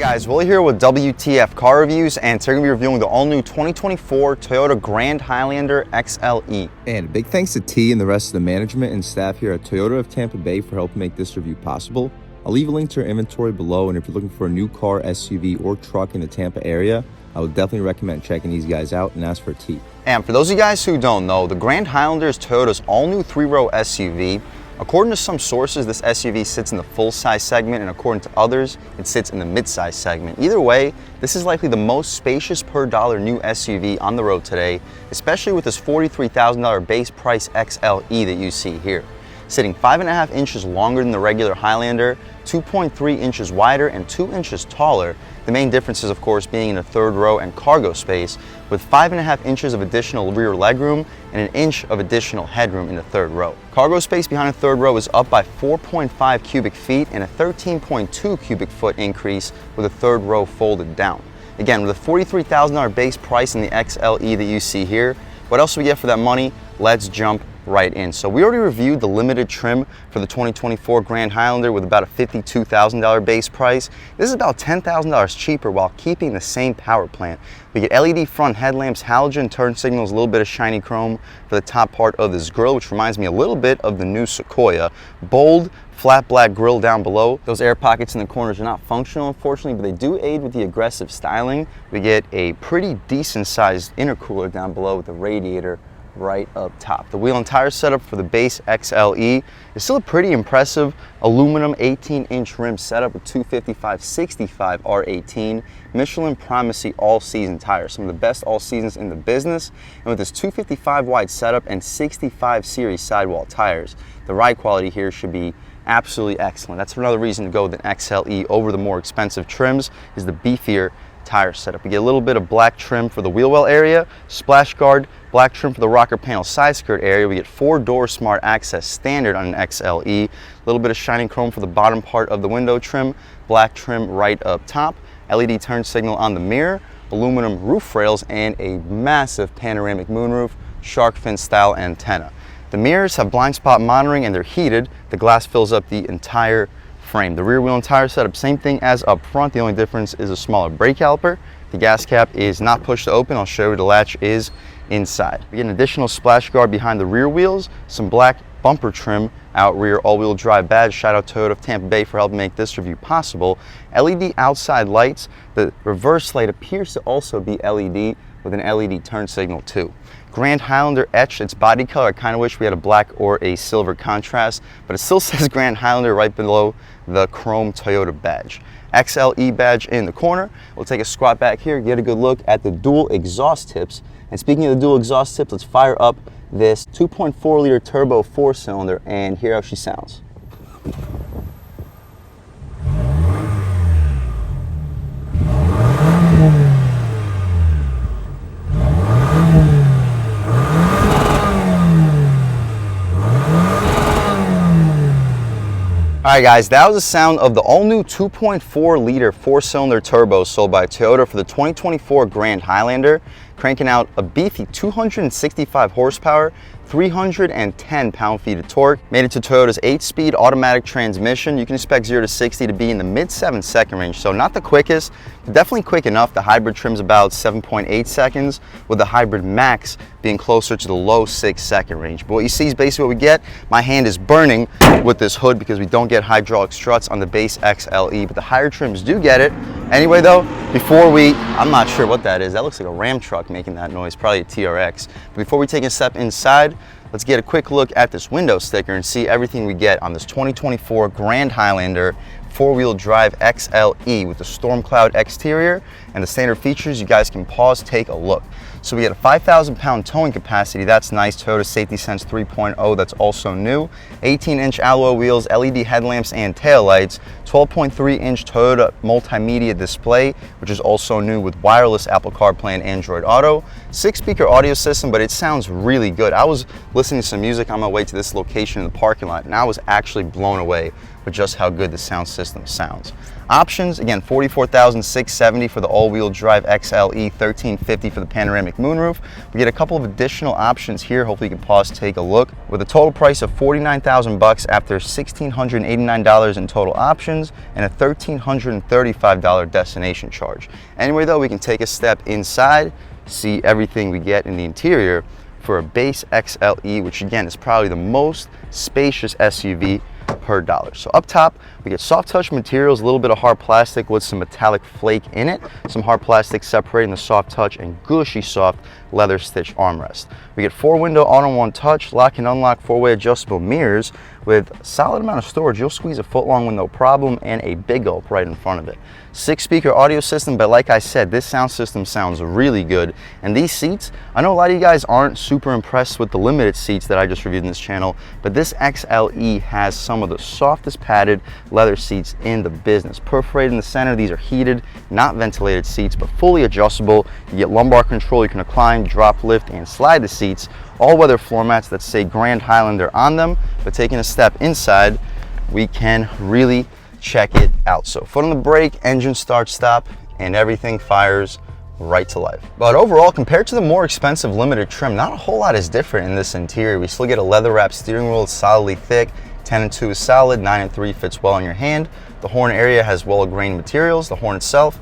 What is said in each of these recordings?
Guys, Willie here with W.T.F Car Reviews, and today we're going to be reviewing the all-new 2024 Toyota Grand Highlander XLE. And big thanks to T and the rest of the management and staff here at Toyota of Tampa Bay for helping make this review possible. I'll leave a link to our inventory below, and if you're looking for a new car, SUV, or truck in the Tampa area, I would definitely recommend checking these guys out and ask for T. And for those of you guys who don't know, the Grand Highlander is Toyota's all-new three-row SUV. According to some sources, this SUV sits in the full-size segment, and according to others, it sits in the mid-size segment. Either way, this is likely the most spacious per dollar new SUV on the road today, especially with this $43,000 base price XLE that you see here. Sitting 5.5 inches longer than the regular Highlander, 2.3 inches wider, and 2 inches taller. The main differences, of course, being in the third row and cargo space, with 5.5 inches of additional rear legroom and 1 inch of additional headroom in the third row. Cargo space behind the third row is up by 4.5 cubic feet and a 13.2 cubic foot increase with the third row folded down. Again, with a $43,000 base price in the XLE that you see here, what else do we get for that money? Let's jump right in. So we already reviewed the limited trim for the 2024 Grand Highlander with about a $52,000 base price. This is about $10,000 cheaper while keeping the same power plant. We get LED front headlamps, halogen turn signals, a little bit of shiny chrome for the top part of this grille, which reminds me a little bit of the new Sequoia. Bold, flat black grille down below. Those air pockets in the corners are not functional, unfortunately, but they do aid with the aggressive styling. We get a pretty decent sized intercooler down below with a radiator right up top. The wheel and tire setup for the base XLE is still a pretty impressive aluminum 18-inch rim setup with 255/65 R18 Michelin Primacy all-season tires, some of the best all-seasons in the business. And with this 255 wide setup and 65 series sidewall tires, the ride quality here should be absolutely excellent. That's another reason to go with an XLE over the more expensive trims, is the beefier tire setup. We get a little bit of black trim for the wheel well area, splash guard, black trim for the rocker panel side skirt area. We get 4-door smart access standard on an XLE, a little bit of shiny chrome for the bottom part of the window trim, black trim right up top, LED turn signal on the mirror, aluminum roof rails, and a massive panoramic moonroof, shark fin style antenna. The mirrors have blind spot monitoring and they're heated. The glass fills up the entire frame. The rear wheel and tire setup, same thing as up front. The only difference is a smaller brake caliper. The gas cap is not pushed to open. I'll show you the latch is inside. We get an additional splash guard behind the rear wheels, some black bumper trim out rear, all-wheel drive badge. Shout out Toyota of Tampa Bay for helping make this review possible. LED outside lights. The reverse light appears to also be LED with an LED turn signal too. Grand Highlander etched its body color. I kind of wish we had a black or a silver contrast, but it still says Grand Highlander right below the chrome Toyota badge. XLE badge in the corner. We'll take a squat back here, get a good look at the dual exhaust tips. And speaking of the dual exhaust tips, let's fire up this 2.4 liter turbo 4-cylinder and hear how she sounds. Alright guys, that was the sound of the all-new 2.4 liter 4-cylinder turbo sold by Toyota for the 2024 Grand Highlander, cranking out a beefy 265 horsepower, 310 pound-feet of torque. Made it to Toyota's 8-speed automatic transmission. You can expect 0 to 60 to be in the mid 7-second range, so not the quickest, but definitely quick enough. The hybrid trim's about 7.8 seconds, with the hybrid max being closer to the low 6-second range. But what you see is basically what we get. My hand is burning with this hood because we don't get hydraulic struts on the base XLE, but the higher trims do get it. Anyway though, I'm not sure what that is. That looks like a Ram truck making that noise, probably a TRX. But before we take a step inside, let's get a quick look at this window sticker and see everything we get on this 2024 Grand Highlander 4-wheel drive XLE with the Storm Cloud exterior and the standard features. You guys can pause, take a look. So we get a 5,000-pound towing capacity. That's nice. Toyota Safety Sense 3.0. That's also new. 18-inch alloy wheels, LED headlamps and taillights. 12.3-inch Toyota multimedia display, which is also new with wireless Apple CarPlay and Android Auto. 6-speaker audio system, but it sounds really good. I was listening to some music on my way to this location in the parking lot, and I was actually blown away with just how good the sound system sounds. Options, again, $44,670 for the all-wheel drive XLE, $1,350 for the panoramic moonroof. We get a couple of additional options here. Hopefully you can pause, take a look. With a total price of $49,000 after $1,689 in total options and a $1,335 destination charge. Anyway though, we can take a step inside, see everything we get in the interior for a base XLE, which again is probably the most spacious SUV per dollar. So up top, we get soft touch materials, a little bit of hard plastic with some metallic flake in it, some hard plastic separating the soft touch, and gushy soft leather stitch armrest. We get 4-window all-in-one touch, lock and unlock 4-way adjustable mirrors with a solid amount of storage. You'll squeeze a foot long with no problem, and a big gulp right in front of it. 6-speaker audio system, but like I said, this sound system sounds really good. And these seats, I know a lot of you guys aren't super impressed with the limited seats that I just reviewed in this channel, but this XLE has some of the softest padded leather seats in the business. Perforated in the center, these are heated, not ventilated seats, but fully adjustable. You get lumbar control, you can recline, drop, lift, and slide the seats. All-weather floor mats that say Grand Highlander on them, but taking a step inside, we can really check it out. So foot on the brake, engine start stop, and everything fires right to life. But overall, compared to the more expensive limited trim, not a whole lot is different in this interior. We still get a leather wrapped steering wheel, it's solidly thick, 10 and 2 is solid, 9 and 3 fits well in your hand. The horn area has well-grained materials. The horn itself,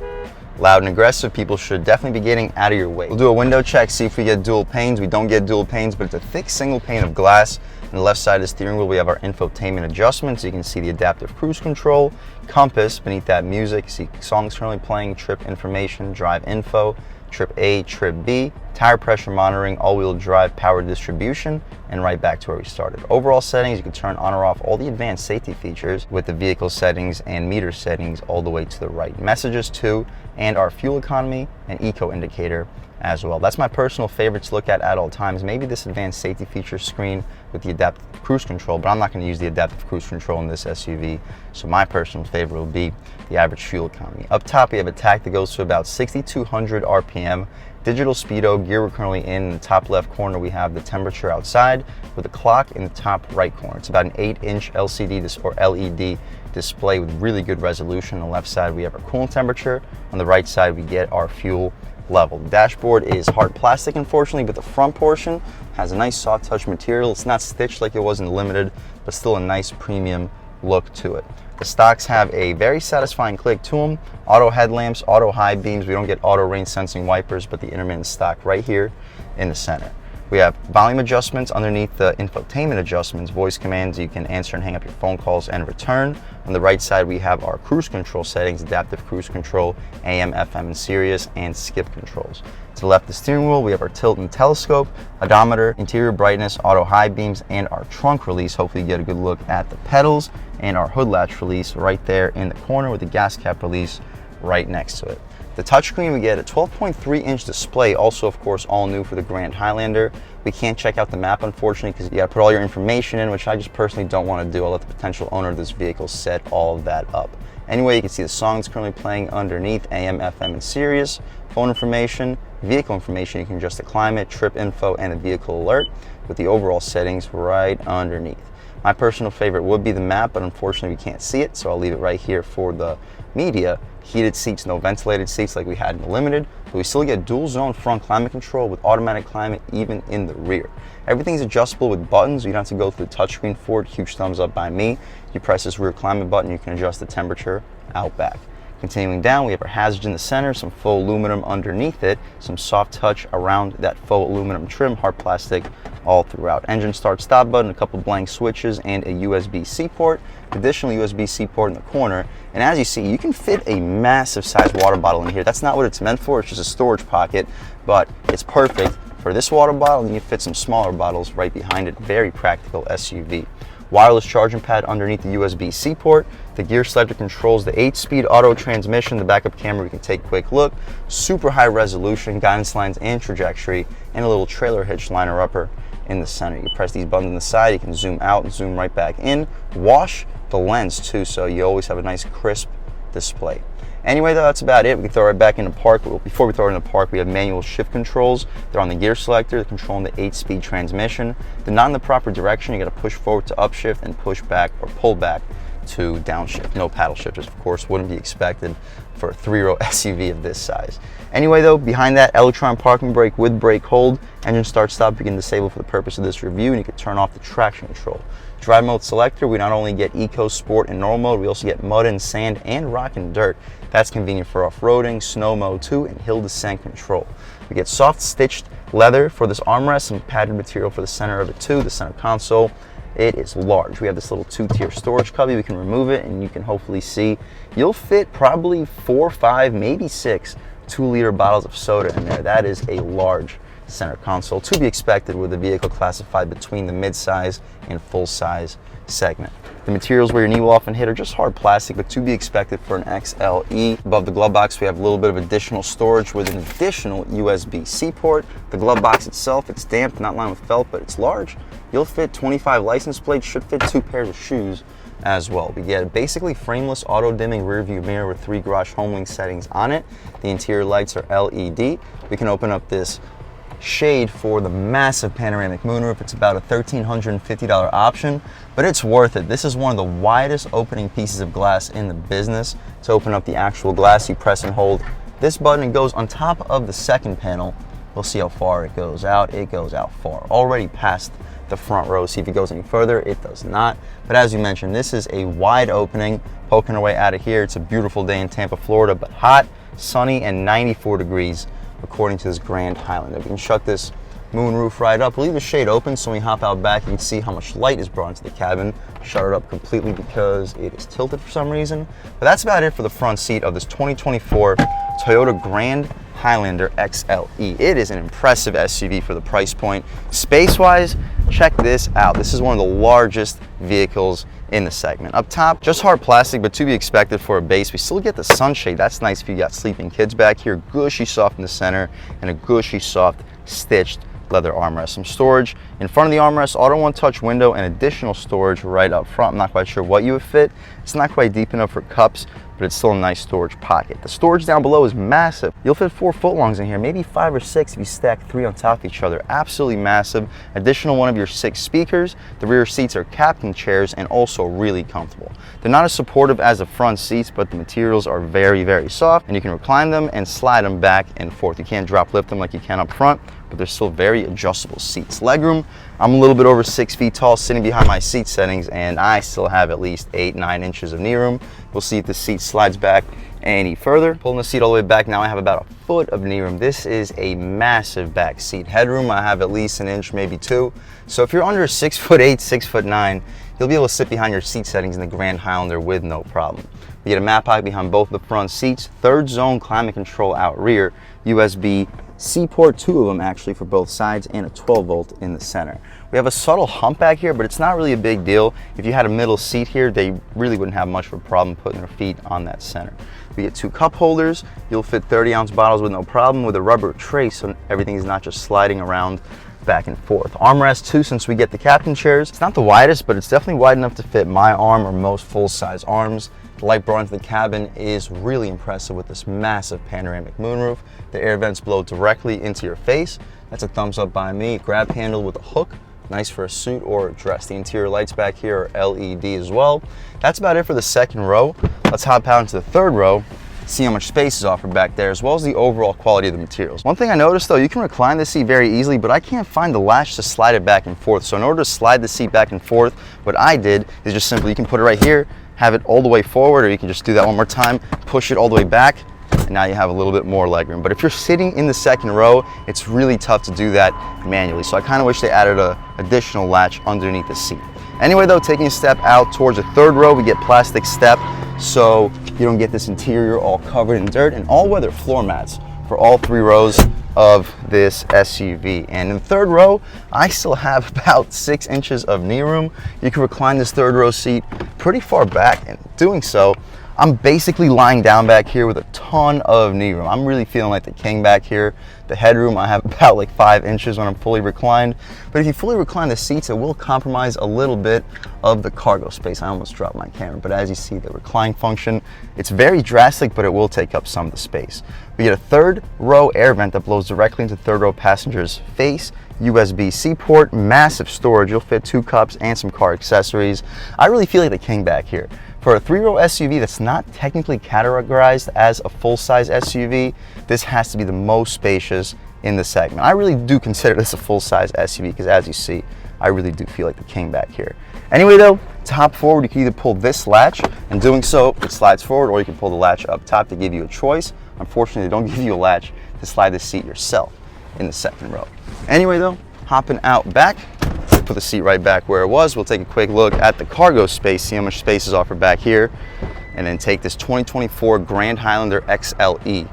loud and aggressive. People should definitely be getting out of your way. We'll do a window check, see if we get dual panes. We don't get dual panes, but it's a thick single pane of glass. On the left side of the steering wheel, we have our infotainment adjustments. You can see the adaptive cruise control, compass. Beneath that, music. You see songs currently playing, trip information, drive info, trip A, trip B, tire pressure monitoring, all-wheel drive, power distribution, and right back to where we started. Overall settings, you can turn on or off all the advanced safety features with the vehicle settings and meter settings all the way to the right. Messages too, and our fuel economy and eco indicator as well. That's my personal favorite to look at all times. Maybe this advanced safety feature screen with the adaptive cruise control, but I'm not going to use the adaptive cruise control in this SUV. So my personal favorite will be the average fuel economy. Up top, we have a tach that goes to about 6,200 RPM. Digital speedo, gear we're currently in the top left corner, we have the temperature outside with a clock in the top right corner. It's about an 8-inch LCD or LED display with really good resolution. On the left side, we have our coolant temperature. On the right side, we get our fuel level. The dashboard is hard plastic, unfortunately, but the front portion has a nice soft touch material. It's not stitched like it was in the limited, but still a nice premium look to it. The stocks have a very satisfying click to them. Auto headlamps, auto high beams. We don't get auto rain sensing wipers, but the intermittent stock right here in the center. We have volume adjustments underneath the infotainment adjustments, voice commands. You can answer and hang up your phone calls and return. On the right side, we have our cruise control settings, adaptive cruise control, AM, FM, and Sirius, and skip controls. To the left of the steering wheel, we have our tilt and telescope, odometer, interior brightness, auto high beams, and our trunk release. Hopefully you get a good look at the pedals and our hood latch release right there in the corner with the gas cap release right next to it. The touchscreen, we get a 12.3-inch display, also of course all new for the Grand Highlander. We can't check out the map unfortunately because you gotta put all your information in, which I just personally don't want to do. I'll let the potential owner of this vehicle set all of that up. Anyway, you can see the songs currently playing underneath, AM, FM, and Sirius. Phone information, vehicle information, you can adjust the climate, trip info, and a vehicle alert with the overall settings right underneath. My personal favorite would be the map, but unfortunately we can't see it, so I'll leave it right here for the media. Heated seats, no ventilated seats like we had in the limited, but we still get dual zone front climate control with automatic climate even in the rear. Everything's adjustable with buttons. You don't have to go through the touchscreen for it. Huge thumbs up by me. You press this rear climate button, you can adjust the temperature out back. Continuing down, we have our hazards in the center, some faux aluminum underneath it, some soft touch around that faux aluminum trim, hard plastic all throughout. Engine start stop button, a couple blank switches, and a USB-C port. Additional USB-C port in the corner. And as you see, you can fit a massive size water bottle in here. That's not what it's meant for, it's just a storage pocket, but it's perfect for this water bottle, and you can fit some smaller bottles right behind it. Very practical SUV. Wireless charging pad underneath the USB-C port. The gear selector controls the 8-speed auto transmission. The backup camera, we can take a quick look. Super high resolution, guidance lines and trajectory, and a little trailer hitch liner upper in the center. You can press these buttons on the side, you can zoom out and zoom right back in. Wash the lens too, so you always have a nice crisp display. Anyway, though, that's about it. We can throw it right back into park. But before we throw it into park, we have manual shift controls. They're on the gear selector. They're controlling the 8-speed transmission. They're not in the proper direction. You got to push forward to upshift and push back or pull back to downshift. No paddle shifters, of course, wouldn't be expected for a 3-row SUV of this size. Anyway though, behind that, electronic parking brake with brake hold, engine start stop you can disable for the purpose of this review, and you can turn off the traction control. Drive mode selector, we not only get eco, sport, and normal mode, we also get mud and sand and rock and dirt. That's convenient for off-roading, snow mode too, and hill descent control. We get soft stitched leather for this armrest and padded material for the center of it too, the center console. It is large. We have this little 2-tier storage cubby. We can remove it and you can hopefully see you'll fit probably 4, 5, maybe 6 2-liter bottles of soda in there. That is a large center console, to be expected with a vehicle classified between the mid-size and full-size segment. The materials where your knee will often hit are just hard plastic, but to be expected for an XLE. Above the glove box, we have a little bit of additional storage with an additional USB-C port. The glove box itself, it's damp, not lined with felt, but it's large. You'll fit 25 license plates, should fit 2 pairs of shoes as well. We get a basically frameless auto-dimming rear view mirror with 3 garage home link settings on it. The interior lights are LED. We can open up this shade for the massive panoramic moonroof. It's about a $1,350 option, but it's worth it. This is one of the widest opening pieces of glass in the business. To open up the actual glass, you press and hold this button. It goes on top of the second panel. We'll see how far it goes out. It goes out far, already past the front row. See if it goes any further. It does not. But as you mentioned, this is a wide opening. Poking our way out of here. It's a beautiful day in Tampa, Florida, but hot, sunny, and 94 degrees according to this Grand Highlander. We can shut this moonroof right up. We'll leave the shade open so when we hop out back, you can see how much light is brought into the cabin. Shut it up completely because it is tilted for some reason. But that's about it for the front seat of this 2024 Toyota Grand Highlander XLE. It is an impressive SUV for the price point. Space-wise, check this out. This is one of the largest vehicles in the segment. Up top, just hard plastic, but to be expected for a base. We still get the sunshade. That's nice if you got sleeping kids back here. Gushy soft in the center and a gushy soft stitched leather armrest. Some storage in front of the armrest, auto one-touch window, and additional storage right up front. I'm not quite sure what you would fit. It's not quite deep enough for cups, but it's still a nice storage pocket. The storage down below is massive. You'll fit 4 footlongs in here, maybe 5 or 6 if you stack 3 on top of each other. Absolutely massive. Additional one of your 6 speakers. The rear seats are captain chairs and also really comfortable. They're not as supportive as the front seats, but the materials are very, very soft, and you can recline them and slide them back and forth. You can't drop lift them like you can up front, but they're still very adjustable seats. Legroom, I'm a little bit over 6 feet tall sitting behind my seat settings, and I still have at least 8-9 inches of knee room. We'll see if the seat slides back any further. Pulling the seat all the way back, now I have about a foot of knee room. This is a massive back seat. Headroom, I have at least an inch, maybe 2. So if you're under 6'8", 6'9", you'll be able to sit behind your seat settings in the Grand Highlander with no problem. You get a mat pocket behind both the front seats, 3rd zone climate control out rear, USB-C port, 2 of them actually for both sides, and a 12-volt in the center. We have a subtle hump back here, but it's not really a big deal. If you had a middle seat here, they really wouldn't have much of a problem putting their feet on that center. We get 2 cup holders. You'll fit 30-ounce bottles with no problem with a rubber tray, so everything is not just sliding around back and forth. Armrest too, since we get the captain chairs. It's not the widest, but it's definitely wide enough to fit my arm or most full-size arms. The light brought into the cabin is really impressive with this massive panoramic moonroof. The air vents blow directly into your face. That's a thumbs up by me. Grab handle with a hook. Nice for a suit or a dress. The interior lights back here are LED as well. That's about it for the 2nd row. Let's hop out into the 3rd row, see how much space is offered back there, as well as the overall quality of the materials. One thing I noticed though, you can recline the seat very easily, but I can't find the latch to slide it back and forth. So in order to slide the seat back and forth, what I did is just simply, you can put it right here, have it all the way forward, or you can just do that one more time, push it all the way back, and now you have a little bit more legroom. But if you're sitting in the 2nd row, it's really tough to do that manually. So I kind of wish they added an additional latch underneath the seat. Anyway though, taking a step out towards the 3rd row, we get plastic step, so you don't get this interior all covered in dirt, and all-weather floor mats for all 3 rows of this SUV. And in the 3rd row, I still have about 6 inches of knee room. You can recline this 3rd row seat pretty far back, and doing so, I'm basically lying down back here with a ton of knee room. I'm really feeling like the king back here. The headroom, I have about like 5 inches when I'm fully reclined. But if you fully recline the seats, it will compromise a little bit of the cargo space. I almost dropped my camera, but as you see, the recline function, it's very drastic, but it will take up some of the space. We get a 3rd row air vent that blows directly into 3rd row passenger's face. USB-C port, massive storage. You'll fit 2 cups and some car accessories. I really feel like the king back here. For a 3-row SUV that's not technically categorized as a full-size SUV, this has to be the most spacious in the segment. I really do consider this a full-size SUV because, as you see, I really do feel like the king back here. Anyway though, to hop forward, you can either pull this latch, and doing so, it slides forward, or you can pull the latch up top to give you a choice. Unfortunately, they don't give you a latch to slide the seat yourself in the second row. Anyway though, hopping out back, put the seat right back where it was. We'll take a quick look at the cargo space, see how much space is offered back here, and then take this 2024 Grand Highlander XLE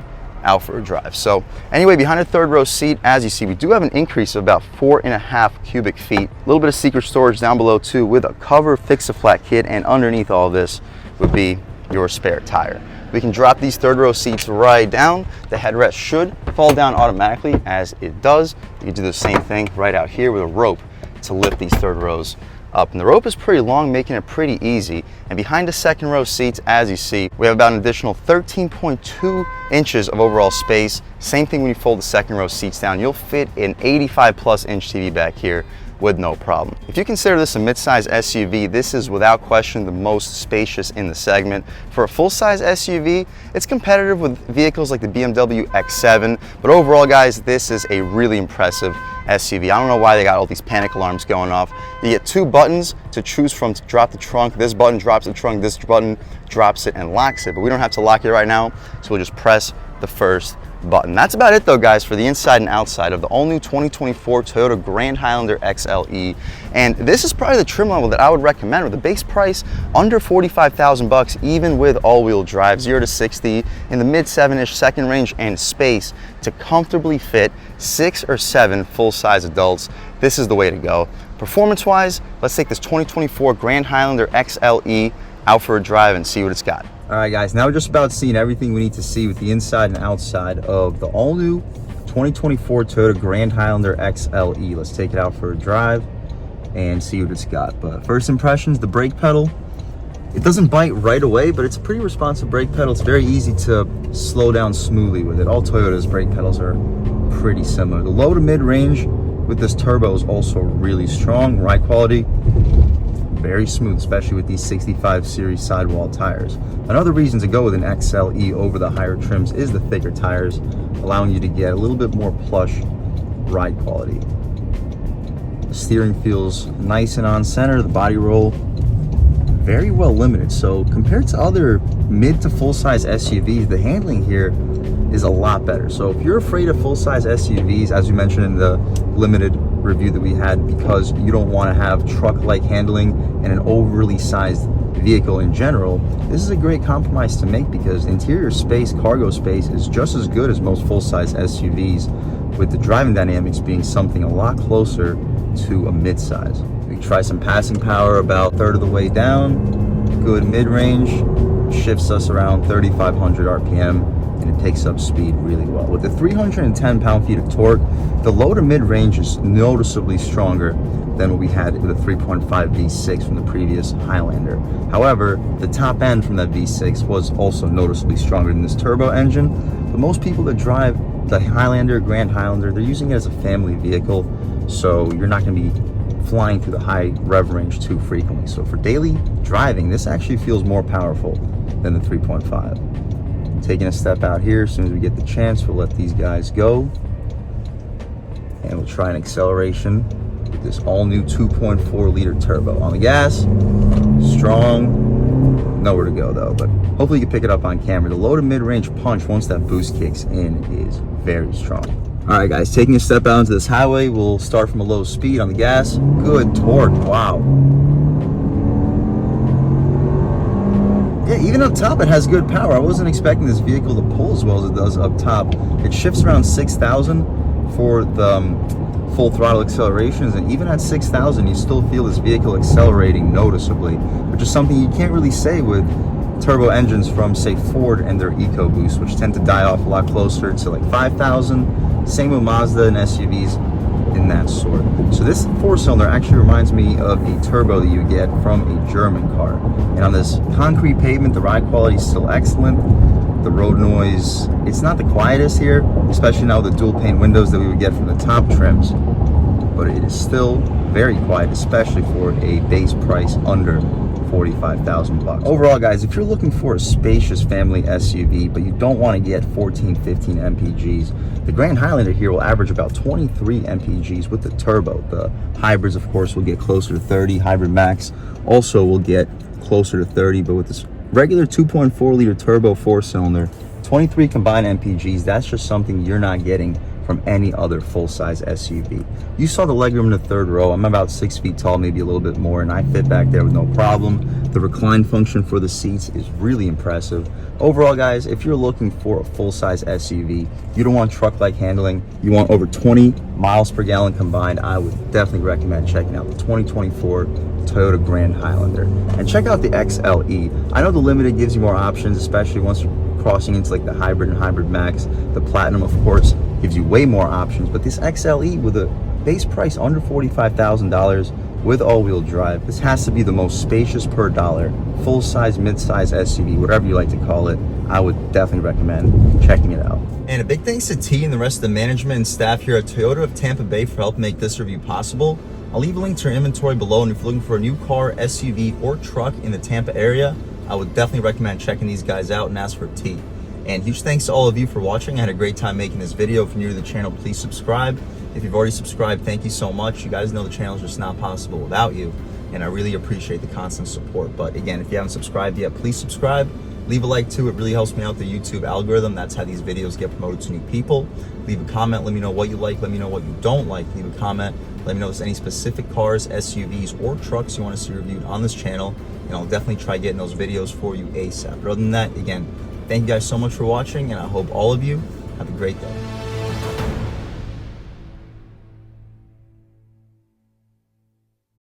out for a drive. So anyway, behind the third row seat, as you see, we do have an increase of about 4.5 cubic feet. A little bit of secret storage down below too, with a cover fix-a-flat kit, and underneath all this would be your spare tire. We can drop these third row seats right down. The headrest should fall down automatically, as it does. You can do the same thing right out here with a rope to lift these third rows up. And the rope is pretty long, making it pretty easy. And behind the second row seats, as you see, we have about an additional 13.2 inches of overall space. Same thing when you fold the second row seats down. You'll fit an 85+ inch TV back here with no problem. If you consider this a mid-size SUV, this is without question the most spacious in the segment. For a full-size SUV, it's competitive with vehicles like the BMW X7, but overall, guys, this is a really impressive SUV. I don't know why they got all these panic alarms going off. You get 2 buttons to choose from to drop the trunk. This button drops the trunk, this button drops it and locks it, but we don't have to lock it right now, so we'll just press the first button. That's about it though, guys, for the inside and outside of the all-new 2024 Toyota Grand Highlander XLE. And this is probably the trim level that I would recommend, with a base price under 45,000 bucks, even with all-wheel drive, 0 to 60 in the mid 7-ish second range, and space to comfortably fit 6 or 7 full-size adults. This is the way to go. Performance-wise, let's take this 2024 Grand Highlander XLE out for a drive and see what it's got. All right, guys, now we're just about seeing everything we need to see with the inside and outside of the all-new 2024 Toyota Grand Highlander XLE. Let's take it out for a drive and see what it's got. But first impressions, the brake pedal, it doesn't bite right away, but it's a pretty responsive brake pedal. It's very easy to slow down smoothly with it. All Toyota's brake pedals are pretty similar. The low to mid range with this turbo is also really strong. Ride quality, very smooth, especially with these 65 series sidewall tires. Another reason to go with an XLE over the higher trims is the thicker tires, allowing you to get a little bit more plush ride quality. The steering feels nice and on center. The body roll, very well limited. So compared to other mid to full-size SUVs, the handling here is a lot better. So if you're afraid of full-size SUVs, as we mentioned in the limited review that we had, because you don't want to have truck-like handling and an overly sized vehicle in general, this is a great compromise to make, because interior space, cargo space, is just as good as most full-size SUVs, with the driving dynamics being something a lot closer to a mid-size. We try some passing power about a third of the way down, good mid-range, shifts us around 3,500 RPM, and it takes up speed really well. With the 310 pound-feet of torque, the low to mid-range is noticeably stronger than what we had with a 3.5 V6 from the previous Highlander. However, the top end from that V6 was also noticeably stronger than this turbo engine. But most people that drive the Highlander, Grand Highlander, they're using it as a family vehicle, so you're not going to be flying through the high rev range too frequently. So for daily driving, this actually feels more powerful than the 3.5. Taking a step out here, as soon as we get the chance, we'll let these guys go. And we'll try an acceleration with this all-new 2.4 liter turbo. On the gas, strong, nowhere to go though, but hopefully you can pick it up on camera. The low to mid-range punch, once that boost kicks in, is very strong. All right, guys, taking a step out into this highway, we'll start from a low speed on the gas. Good torque, wow. Yeah, even up top it has good power. I wasn't expecting this vehicle to pull as well as it does up top. It shifts around 6,000 for the full throttle accelerations, and even at 6,000 you still feel this vehicle accelerating noticeably, which is something you can't really say with turbo engines from, say, Ford and their EcoBoost, which tend to die off a lot closer to like 5,000. Same with Mazda and SUVs in that sort. So this 4-cylinder actually reminds me of a turbo that you get from a German car. And on this concrete pavement, the ride quality is still excellent. The road noise, it's not the quietest here, especially now with the dual pane windows that we would get from the top trims, but it is still very quiet, especially for a base price under 45,000 bucks. Overall, guys, if you're looking for a spacious family SUV, but you don't want to get 14, 15 MPGs, the Grand Highlander here will average about 23 MPGs with the turbo. The hybrids, of course, will get closer to 30. Hybrid Max also will get closer to 30, but with this regular 2.4 liter turbo 4-cylinder, 23 combined MPGs, that's just something you're not getting from any other full-size SUV. You saw the legroom in the third row. I'm about 6 feet tall, maybe a little bit more, and I fit back there with no problem. The recline function for the seats is really impressive. Overall, guys, if you're looking for a full-size SUV, you don't want truck-like handling, you want over 20 miles per gallon combined, I would definitely recommend checking out the 2024 Toyota Grand Highlander. And check out the XLE. I know the Limited gives you more options, especially once you're crossing into like the Hybrid and Hybrid Max. The Platinum, of course, gives you way more options, but this XLE with a base price under $45,000 with all-wheel drive, this has to be the most spacious per dollar, full-size, mid-size SUV, whatever you like to call it. I would definitely recommend checking it out. And a big thanks to T and the rest of the management and staff here at Toyota of Tampa Bay for helping make this review possible. I'll leave a link to your inventory below, and if you're looking for a new car, SUV, or truck in the Tampa area, I would definitely recommend checking these guys out and ask for T. And huge thanks to all of you for watching. I had a great time making this video. If you're new to the channel, please subscribe. If you've already subscribed, thank you so much. You guys know the channel is just not possible without you, and I really appreciate the constant support. But again, if you haven't subscribed yet, please subscribe. Leave a like too. It really helps me out the YouTube algorithm. That's how these videos get promoted to new people. Leave a comment. Let me know what you like. Let me know what you don't like. Leave a comment. Let me know if there's any specific cars, SUVs, or trucks you want to see reviewed on this channel, and I'll definitely try getting those videos for you ASAP. But other than that, again, thank you guys so much for watching, and I hope all of you have a great day.